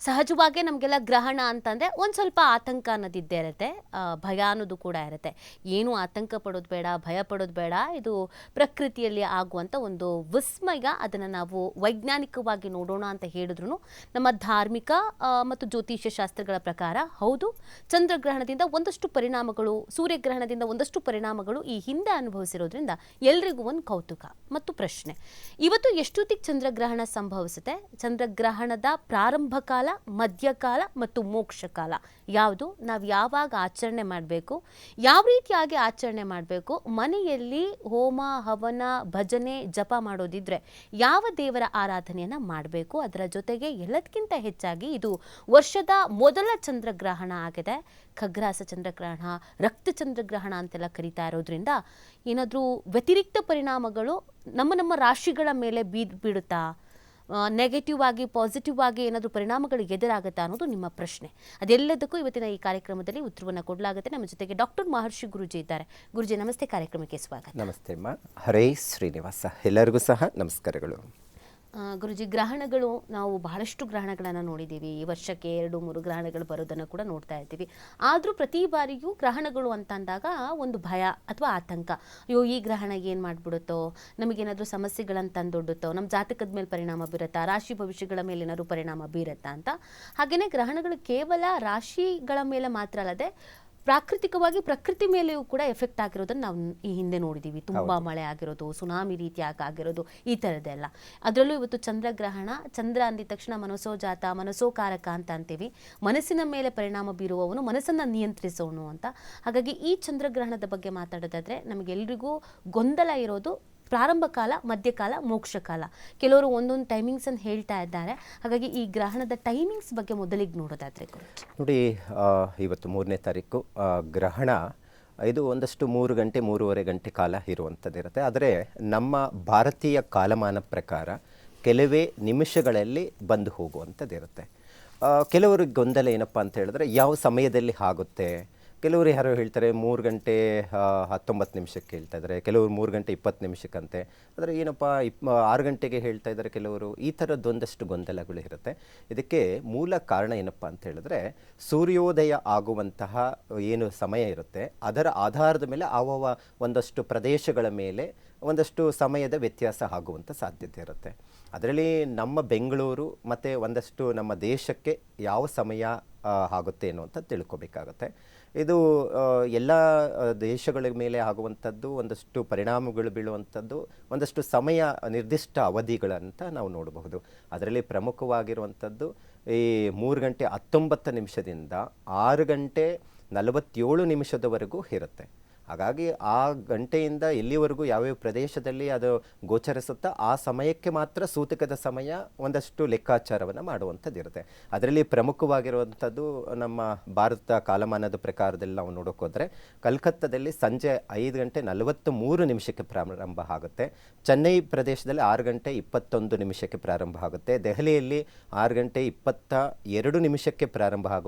ಸಹಜವಾಗೇ ನಮಗೆಲ್ಲ ಗ್ರಹಣ ಅಂತಂದರೆ ಒಂದು ಸ್ವಲ್ಪ ಆತಂಕ ಅನ್ನೋದಿದ್ದೇ ಇರುತ್ತೆ, ಭಯ ಅನ್ನೋದು ಕೂಡ ಇರುತ್ತೆ. ಏನು ಆತಂಕ ಪಡೋದು ಬೇಡ, ಭಯ ಪಡೋದು ಬೇಡ. ಇದು ಪ್ರಕೃತಿಯಲ್ಲಿ ಆಗುವಂಥ ಒಂದು ವಿಸ್ಮಯ. ಅದನ್ನು ನಾವು ವೈಜ್ಞಾನಿಕವಾಗಿ ನೋಡೋಣ ಅಂತ ಹೇಳಿದ್ರು ನಮ್ಮ ಧಾರ್ಮಿಕ ಮತ್ತು ಜ್ಯೋತಿಷ್ಯ ಶಾಸ್ತ್ರಗಳ ಪ್ರಕಾರ ಹೌದು, ಚಂದ್ರಗ್ರಹಣದಿಂದ ಒಂದಷ್ಟು ಪರಿಣಾಮಗಳು, ಸೂರ್ಯಗ್ರಹಣದಿಂದ ಒಂದಷ್ಟು ಪರಿಣಾಮಗಳು ಈ ಹಿಂದೆ ಅನುಭವಿಸಿರೋದ್ರಿಂದ ಎಲ್ರಿಗೂ ಒಂದು ಕೌತುಕ ಮತ್ತು ಪ್ರಶ್ನೆ. ಇವತ್ತು ಎಷ್ಟೊತ್ತಿಗೆ ಚಂದ್ರಗ್ರಹಣ ಸಂಭವಿಸುತ್ತೆ? ಚಂದ್ರಗ್ರಹಣದ ಪ್ರಾರಂಭ ಕಾಲ, ಮಧ್ಯಕಾಲ ಮತ್ತು ಮೋಕ್ಷ ಕಾಲ ಯಾವುದು? ನಾವು ಯಾವಾಗ ಆಚರಣೆ ಮಾಡಬೇಕು, ಯಾವ ರೀತಿಯಾಗಿ ಆಚರಣೆ ಮಾಡಬೇಕು? ಮನೆಯಲ್ಲಿ ಹೋಮ ಹವನ ಭಜನೆ ಜಪ ಮಾಡೋದಿದ್ರೆ ಯಾವ ದೇವರ ಆರಾಧನೆಯನ್ನು ಮಾಡಬೇಕು? ಅದರ ಜೊತೆಗೆ ಎಲ್ಲದಕ್ಕಿಂತ ಹೆಚ್ಚಾಗಿ ಇದು ವರ್ಷದ ಮೊದಲ ಚಂದ್ರಗ್ರಹಣ ಆಗಿದೆ. ಖಗ್ರಾಸ ಚಂದ್ರಗ್ರಹಣ, ರಕ್ತ ಚಂದ್ರಗ್ರಹಣ ಅಂತೆಲ್ಲ ಕರೀತಾ ಇರೋದ್ರಿಂದ ಏನಾದರೂ ವ್ಯತಿರಿಕ್ತ ಪರಿಣಾಮಗಳು ನಮ್ಮ ರಾಶಿಗಳ ಮೇಲೆ ಬೀಳುತ್ತಾ? ನೆಗೆಟಿವ್ ಆಗಿ ಪಾಸಿಟಿವ್ ಆಗಿ ಏನಾದರೂ ಪರಿಣಾಮಗಳು ಎದುರಾಗುತ್ತಾ ಅನ್ನೋದು ನಿಮ್ಮ ಪ್ರಶ್ನೆ. ಅದೆಲ್ಲದಕ್ಕೂ ಇವತ್ತಿನ ಈ ಕಾರ್ಯಕ್ರಮದಲ್ಲಿ ಉತ್ತರವನ್ನು ಕೊಡಲಾಗುತ್ತೆ. ನಮ್ಮ ಜೊತೆಗೆ ಡಾಕ್ಟರ್ ಮಹರ್ಷಿ ಗುರೂಜಿ ಇದ್ದಾರೆ. ಗುರುಜಿ ನಮಸ್ತೆ, ಕಾರ್ಯಕ್ರಮಕ್ಕೆ ಸ್ವಾಗತ. ನಮಸ್ತೆ ಅಮ್ಮ. ಹರೇ ಶ್ರೀನಿವಾಸ. ಎಲ್ಲರಿಗೂ ಸಹ ನಮಸ್ಕಾರಗಳು. ಗುರುಜಿ, ಗ್ರಹಣಗಳು ನಾವು ಬಹಳಷ್ಟು ಗ್ರಹಣಗಳನ್ನು ನೋಡಿದ್ದೀವಿ. ಈ ವರ್ಷಕ್ಕೆ 2-3 ಗ್ರಹಣಗಳು ಬರೋದನ್ನು ಕೂಡ ನೋಡ್ತಾ ಇರ್ತೀವಿ. ಆದರೂ ಪ್ರತಿ ಬಾರಿಯೂ ಗ್ರಹಣಗಳು ಅಂತ ಅಂದಾಗ ಒಂದು ಭಯ ಅಥವಾ ಆತಂಕ. ಅಯ್ಯೋ, ಈ ಗ್ರಹಣ ಏನು ಮಾಡಿಬಿಡುತ್ತೋ, ನಮಗೇನಾದರೂ ಸಮಸ್ಯೆಗಳನ್ನು ತಂದೊಡ್ಡುತ್ತೋ, ನಮ್ಮ ಜಾತಕದ ಮೇಲೆ ಪರಿಣಾಮ ಬೀರುತ್ತಾ, ರಾಶಿ ಭವಿಷ್ಯಗಳ ಮೇಲೆ ಏನಾದರೂ ಪರಿಣಾಮ ಬೀರುತ್ತಾ ಅಂತ. ಹಾಗೆಯೇ ಗ್ರಹಣಗಳು ಕೇವಲ ರಾಶಿಗಳ ಮೇಲೆ ಮಾತ್ರ ಅಲ್ಲದೆ ಪ್ರಾಕೃತಿಕವಾಗಿ ಪ್ರಕೃತಿ ಮೇಲೆಯೂ ಕೂಡ ಎಫೆಕ್ಟ್ ಆಗಿರೋದನ್ನು ನಾವು ಈ ಹಿಂದೆ ನೋಡಿದ್ದೀವಿ. ತುಂಬ ಮಳೆ ಆಗಿರೋದು, ಸುನಾಮಿ ರೀತಿಯಾಗಿ ಆಗಿರೋದು, ಈ ಥರದ್ದೆಲ್ಲ. ಅದರಲ್ಲೂ ಇವತ್ತು ಚಂದ್ರಗ್ರಹಣ. ಚಂದ್ರ ಅಂದಿದ ತಕ್ಷಣ ಮನಸೋಜಾತ, ಮನಸೋಕಾರಕ ಅಂತ ಅಂತೀವಿ. ಮನಸ್ಸಿನ ಮೇಲೆ ಪರಿಣಾಮ ಬೀರುವವನು, ಮನಸ್ಸನ್ನು ನಿಯಂತ್ರಿಸೋನು ಅಂತ. ಹಾಗಾಗಿ ಈ ಚಂದ್ರಗ್ರಹಣದ ಬಗ್ಗೆ ಮಾತಾಡೋದಾದರೆ ನಮಗೆಲ್ರಿಗೂ ಗೊಂದಲ ಇರೋದು ಪ್ರಾರಂಭ ಕಾಲ, ಮಧ್ಯಕಾಲ, ಮೋಕ್ಷ ಕಾಲ. ಕೆಲವರು ಒಂದೊಂದು ಟೈಮಿಂಗ್ಸ್ ಅಂತ ಹೇಳ್ತಾ ಇದ್ದಾರೆ. ಹಾಗಾಗಿ ಈ ಗ್ರಹಣದ ಟೈಮಿಂಗ್ಸ್ ಬಗ್ಗೆ ಮೊದಲಿಗೆ ನೋಡೋದಾದರೆ ನೋಡಿ, ಇವತ್ತು 3ನೇ ತಾರೀಕು ಗ್ರಹಣ. ಇದು ಒಂದಷ್ಟು 3 ಗಂಟೆ 3.5 ಗಂಟೆ ಕಾಲ ಇರುವಂಥದ್ದಿರುತ್ತೆ. ಆದರೆ ನಮ್ಮ ಭಾರತೀಯ ಕಾಲಮಾನ ಪ್ರಕಾರ ಕೆಲವೇ ನಿಮಿಷಗಳಲ್ಲಿ ಬಂದು ಹೋಗುವಂಥದ್ದಿರುತ್ತೆ. ಕೆಲವರಿಗೆ ಗೊಂದಲ ಏನಪ್ಪ ಅಂತ ಹೇಳಿದ್ರೆ ಯಾವ ಸಮಯದಲ್ಲಿ ಆಗುತ್ತೆ. ಕೆಲವರು ಯಾರೋ ಹೇಳ್ತಾರೆ 3 ಗಂಟೆ 19 ನಿಮಿಷಕ್ಕೆ ಹೇಳ್ತಾ ಇದ್ದಾರೆ, ಕೆಲವರು 3 ಗಂಟೆ 20 ನಿಮಿಷಕ್ಕಂತೆ. ಆದರೆ ಏನಪ್ಪ 6 ಗಂಟೆಗೆ ಹೇಳ್ತಾ ಇದ್ದಾರೆ ಕೆಲವರು. ಈ ಥರದ್ದೊಂದಷ್ಟು ಗೊಂದಲಗಳು ಇರುತ್ತೆ. ಇದಕ್ಕೆ ಮೂಲ ಕಾರಣ ಏನಪ್ಪ ಅಂತ ಹೇಳಿದ್ರೆ, ಸೂರ್ಯೋದಯ ಆಗುವಂತಹ ಏನು ಸಮಯ ಇರುತ್ತೆ ಅದರ ಆಧಾರದ ಮೇಲೆ ಒಂದಷ್ಟು ಪ್ರದೇಶಗಳ ಮೇಲೆ ಒಂದಷ್ಟು ಸಮಯದ ವ್ಯತ್ಯಾಸ ಆಗುವಂಥ ಸಾಧ್ಯತೆ ಇರುತ್ತೆ. ಅದರಲ್ಲಿ ನಮ್ಮ ಬೆಂಗಳೂರು ಮತ್ತು ಒಂದಷ್ಟು ನಮ್ಮ ದೇಶಕ್ಕೆ ಯಾವ ಸಮಯ ಆಗುತ್ತೆ ಅನ್ನುವಂಥ ತಿಳ್ಕೊಬೇಕಾಗತ್ತೆ. ಇದು ಎಲ್ಲ ದೇಶಗಳ ಮೇಲೆ ಆಗುವಂಥದ್ದು, ಒಂದಷ್ಟು ಪರಿಣಾಮಗಳು ಬೀಳುವಂಥದ್ದು, ಒಂದಷ್ಟು ಸಮಯ ನಿರ್ದಿಷ್ಟ ಅವಧಿಗಳಂತ ನಾವು ನೋಡಬಹುದು. ಅದರಲ್ಲಿ ಪ್ರಮುಖವಾಗಿರುವಂಥದ್ದು ಈ 3 ಗಂಟೆ 19 ನಿಮಿಷದಿಂದ 6 ಗಂಟೆ 47 ನಿಮಿಷದವರೆಗೂ ಇರುತ್ತೆ. ಹಾಗಾಗಿ ಆ ಗಂಟೆಯಿಂದ ಎಲ್ಲಿವರೆಗೂ ಯಾವ್ಯಾವ ಪ್ರದೇಶದಲ್ಲಿ ಅದು ಗೋಚರಿಸುತ್ತಾ ಆ ಸಮಯಕ್ಕೆ ಮಾತ್ರ ಸೂತಕದ ಸಮಯ ಒಂದಷ್ಟು ಲೆಕ್ಕಾಚಾರವನ್ನು ಮಾಡುವಂಥದ್ದಿರುತ್ತೆ. ಅದರಲ್ಲಿ ಪ್ರಮುಖವಾಗಿರುವಂಥದ್ದು ನಮ್ಮ ಭಾರತ ಕಾಲಮಾನದ ಪ್ರಕಾರದಲ್ಲಿ ನಾವು ನೋಡೋಕ್ಕೋದ್ರೆ ಕಲ್ಕತ್ತಾದಲ್ಲಿ ಸಂಜೆ 5 ಗಂಟೆ 43 ನಿಮಿಷಕ್ಕೆ ಪ್ರಾರಂಭ ಆಗುತ್ತೆ. ಚೆನ್ನೈ ಪ್ರದೇಶದಲ್ಲಿ 6 ಗಂಟೆ 21 ನಿಮಿಷಕ್ಕೆ ಪ್ರಾರಂಭ ಆಗುತ್ತೆ. ದೆಹಲಿಯಲ್ಲಿ 6 ಗಂಟೆ 22 ನಿಮಿಷಕ್ಕೆ ಪ್ರಾರಂಭ ಆಗುತ್ತೆ.